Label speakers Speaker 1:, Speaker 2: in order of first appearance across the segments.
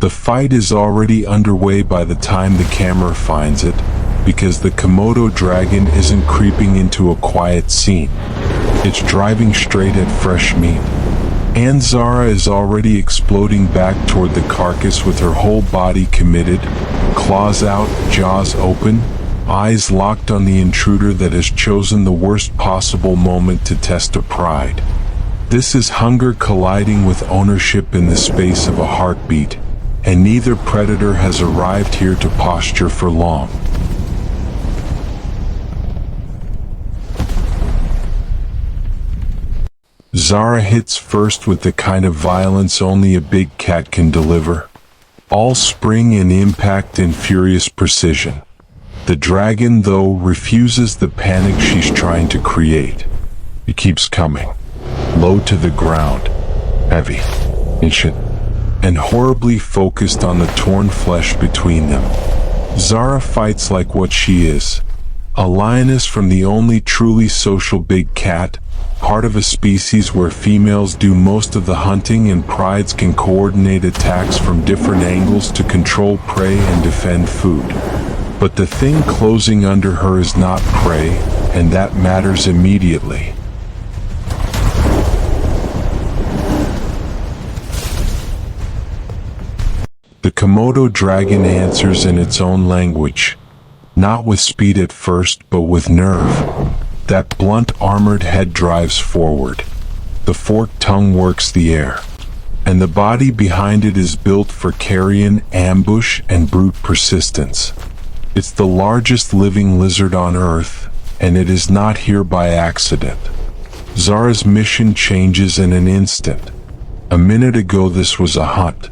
Speaker 1: The fight is already underway by the time the camera finds it, because the Komodo dragon isn't creeping into a quiet scene. It's driving straight at fresh meat. And Zara is already exploding back toward the carcass with her whole body committed, claws out, jaws open, eyes locked on the intruder that has chosen the worst possible moment to test her pride. This is hunger colliding with ownership in the space of a heartbeat, and neither predator has arrived here to posture for long. Zara hits first with the kind of violence only a big cat can deliver. All spring and impact in furious precision. The dragon, though, refuses the panic she's trying to create. It keeps coming, low to the ground, heavy, ancient, and horribly focused on the torn flesh between them. Zara fights like what she is, a lioness from the only truly social big cat, part of a species where females do most of the hunting and prides can coordinate attacks from different angles to control prey and defend food. But the thing closing under her is not prey, and that matters immediately. The Komodo dragon answers in its own language, not with speed at first, but with nerve. That blunt armored head drives forward. The forked tongue works the air. And the body behind it is built for carrion, ambush, and brute persistence. It's the largest living lizard on Earth, and it is not here by accident. Zara's mission changes in an instant. A minute ago this was a hunt.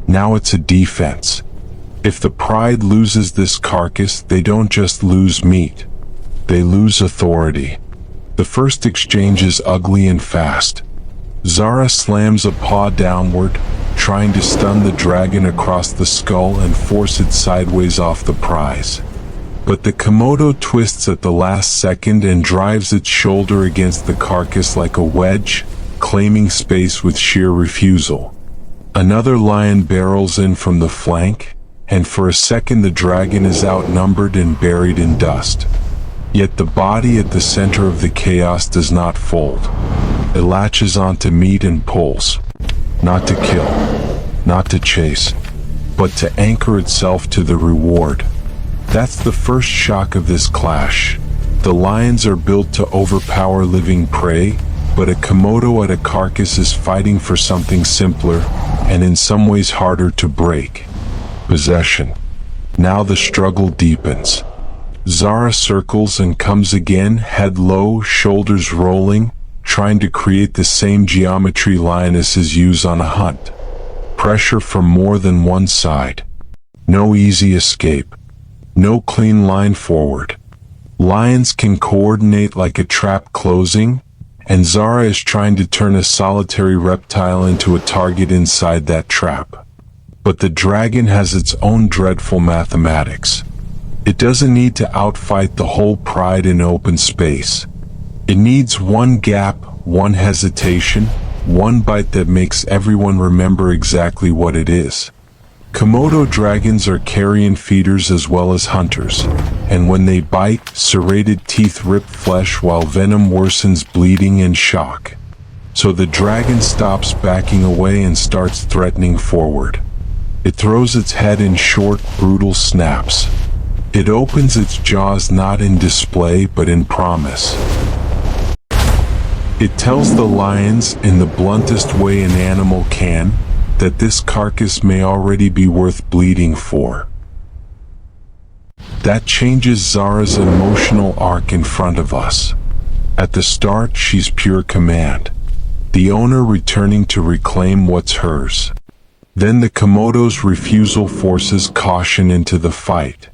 Speaker 1: Now it's a defense. If the pride loses this carcass, they don't just lose meat. They lose authority. The first exchange is ugly and fast. Zara slams a paw downward, trying to stun the dragon across the skull and force it sideways off the prize. But the Komodo twists at the last second and drives its shoulder against the carcass like a wedge, claiming space with sheer refusal. Another lion barrels in from the flank, and for a second the dragon is outnumbered and buried in dust. Yet the body at the center of the chaos does not fold. It latches onto meat and pulls. Not to kill, not to chase, but to anchor itself to the reward. That's the first shock of this clash. The lions are built to overpower living prey, but a Komodo at a carcass is fighting for something simpler, and in some ways harder to break. Possession. Now the struggle deepens. Zara circles and comes again, head low, shoulders rolling, trying to create the same geometry lionesses use on a hunt. Pressure from more than one side. No easy escape. No clean line forward. Lions can coordinate like a trap closing, and Zara is trying to turn a solitary reptile into a target inside that trap. But the dragon has its own dreadful mathematics. It doesn't need to outfight the whole pride in open space. It needs one gap, one hesitation, one bite that makes everyone remember exactly what it is. Komodo dragons are carrion feeders as well as hunters, and when they bite, serrated teeth rip flesh while venom worsens bleeding and shock. So the dragon stops backing away and starts threatening forward. It throws its head in short, brutal snaps. It opens its jaws not in display but in promise. It tells the lions, in the bluntest way an animal can, that this carcass may already be worth bleeding for. That changes Zara's emotional arc in front of us. At the start, she's pure command, the owner returning to reclaim what's hers. Then the Komodo's refusal forces caution into the fight.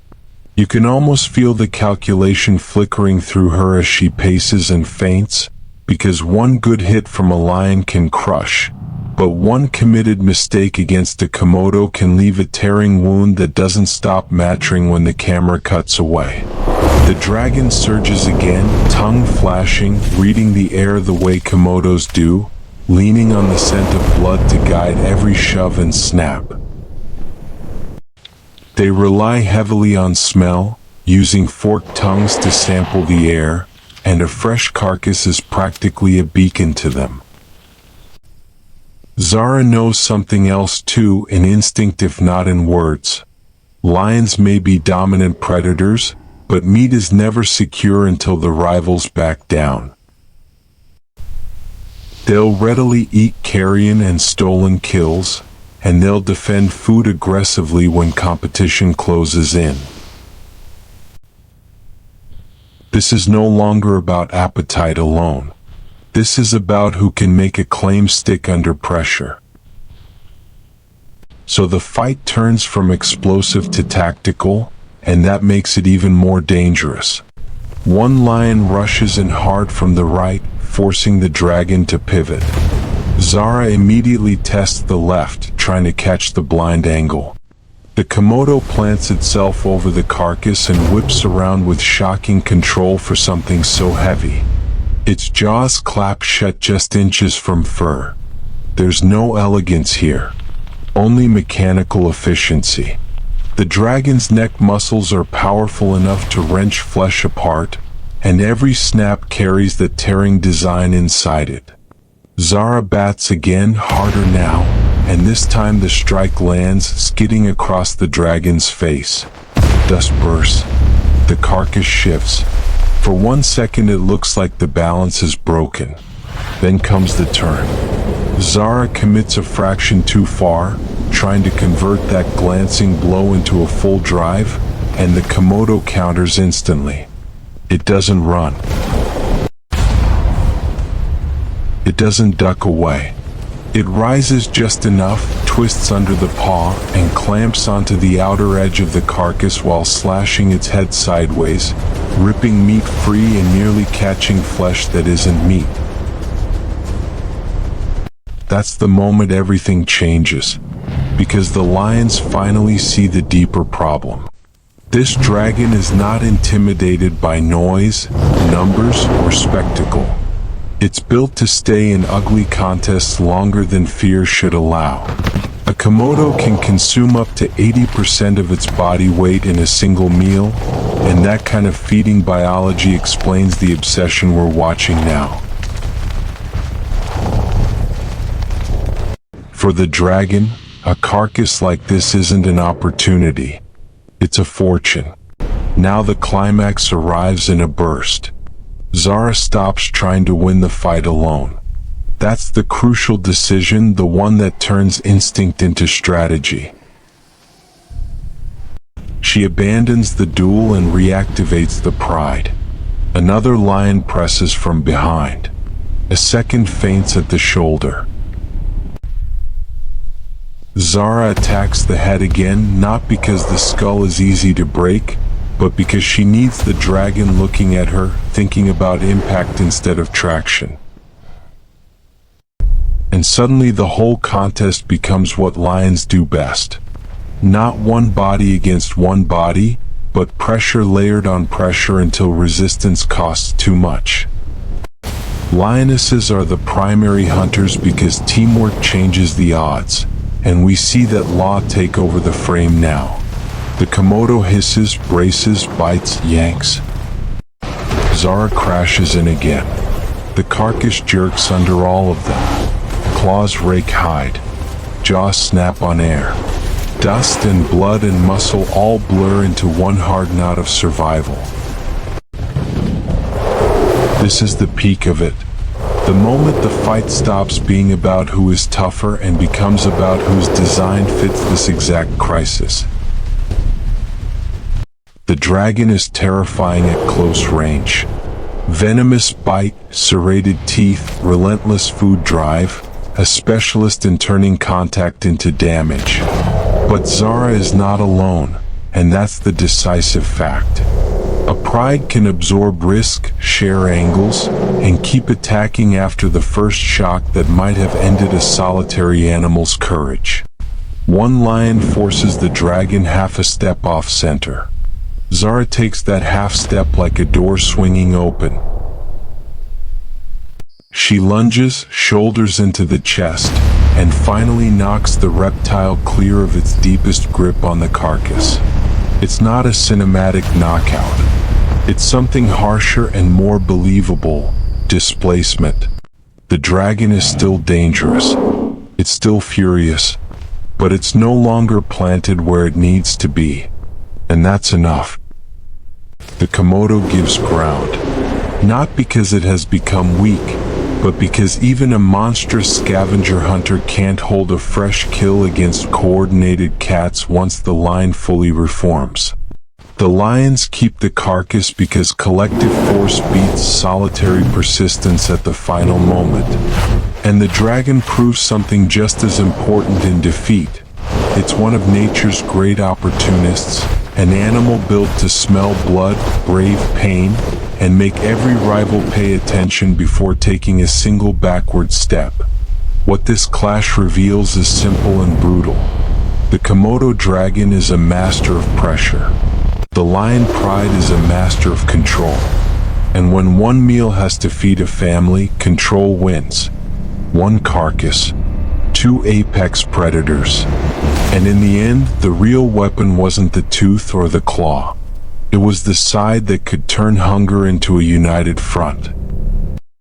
Speaker 1: You can almost feel the calculation flickering through her as she paces and feints, because one good hit from a lion can crush, but one committed mistake against a Komodo can leave a tearing wound that doesn't stop mattering when the camera cuts away. The dragon surges again, tongue flashing, reading the air the way Komodos do, leaning on the scent of blood to guide every shove and snap. They rely heavily on smell, using forked tongues to sample the air, and a fresh carcass is practically a beacon to them. Zara knows something else too, in instinct if not in words. Lions may be dominant predators, but meat is never secure until the rivals back down. They'll readily eat carrion and stolen kills, and they'll defend food aggressively when competition closes in. This is no longer about appetite alone. This is about who can make a claim stick under pressure. So the fight turns from explosive to tactical, and that makes it even more dangerous. One lion rushes in hard from the right, forcing the dragon to pivot. Zara immediately tests the left, trying to catch the blind angle. The Komodo plants itself over the carcass and whips around with shocking control for something so heavy. Its jaws clap shut just inches from fur. There's no elegance here, only mechanical efficiency. The dragon's neck muscles are powerful enough to wrench flesh apart, and every snap carries the tearing design inside it. Zara bats again, harder now, and this time the strike lands, skidding across the dragon's face. Dust bursts. The carcass shifts. For 1 second it looks like the balance is broken. Then comes the turn. Zara commits a fraction too far, trying to convert that glancing blow into a full drive, and the Komodo counters instantly. It doesn't run. It doesn't duck away. It rises just enough, twists under the paw, and clamps onto the outer edge of the carcass while slashing its head sideways, ripping meat free and nearly catching flesh that isn't meat. That's the moment everything changes, because the lions finally see the deeper problem. This dragon is not intimidated by noise, numbers, or spectacle. It's built to stay in ugly contests longer than fear should allow. A Komodo can consume up to 80% of its body weight in a single meal, and that kind of feeding biology explains the obsession we're watching now. For the dragon, a carcass like this isn't an opportunity. It's a fortune. Now the climax arrives in a burst. Zara stops trying to win the fight alone. That's the crucial decision, the one that turns instinct into strategy. She abandons the duel and reactivates the pride. Another lion presses from behind. A second feints at the shoulder. Zara attacks the head again, not because the skull is easy to break, but because she needs the dragon looking at her, thinking about impact instead of traction. And suddenly the whole contest becomes what lions do best. Not one body against one body, but pressure layered on pressure until resistance costs too much. Lionesses are the primary hunters because teamwork changes the odds, and we see that law take over the frame now. The Komodo hisses, braces, bites, yanks. Zara crashes in again. The carcass jerks under all of them. Claws rake hide. Jaws snap on air. Dust and blood and muscle all blur into one hard knot of survival. This is the peak of it. The moment the fight stops being about who is tougher and becomes about whose design fits this exact crisis. The dragon is terrifying at close range. Venomous bite, serrated teeth, relentless food drive, a specialist in turning contact into damage. But Zara is not alone, and that's the decisive fact. A pride can absorb risk, share angles, and keep attacking after the first shock that might have ended a solitary animal's courage. One lion forces the dragon half a step off center. Zara takes that half step like a door swinging open. She lunges, shoulders into the chest, and finally knocks the reptile clear of its deepest grip on the carcass. It's not a cinematic knockout. It's something harsher and more believable: displacement. The dragon is still dangerous. It's still furious, but it's no longer planted where it needs to be. And that's enough. The Komodo gives ground, not because it has become weak, but because even a monstrous scavenger hunter can't hold a fresh kill against coordinated cats once the line fully reforms. The lions keep the carcass because collective force beats solitary persistence at the final moment. And the dragon proves something just as important in defeat. It's one of nature's great opportunists, an animal built to smell blood, brave pain, and make every rival pay attention before taking a single backward step. What this clash reveals is simple and brutal. The Komodo dragon is a master of pressure. The lion pride is a master of control. And when one meal has to feed a family, control wins. One carcass, two apex predators. And in the end, the real weapon wasn't the tooth or the claw. It was the side that could turn hunger into a united front.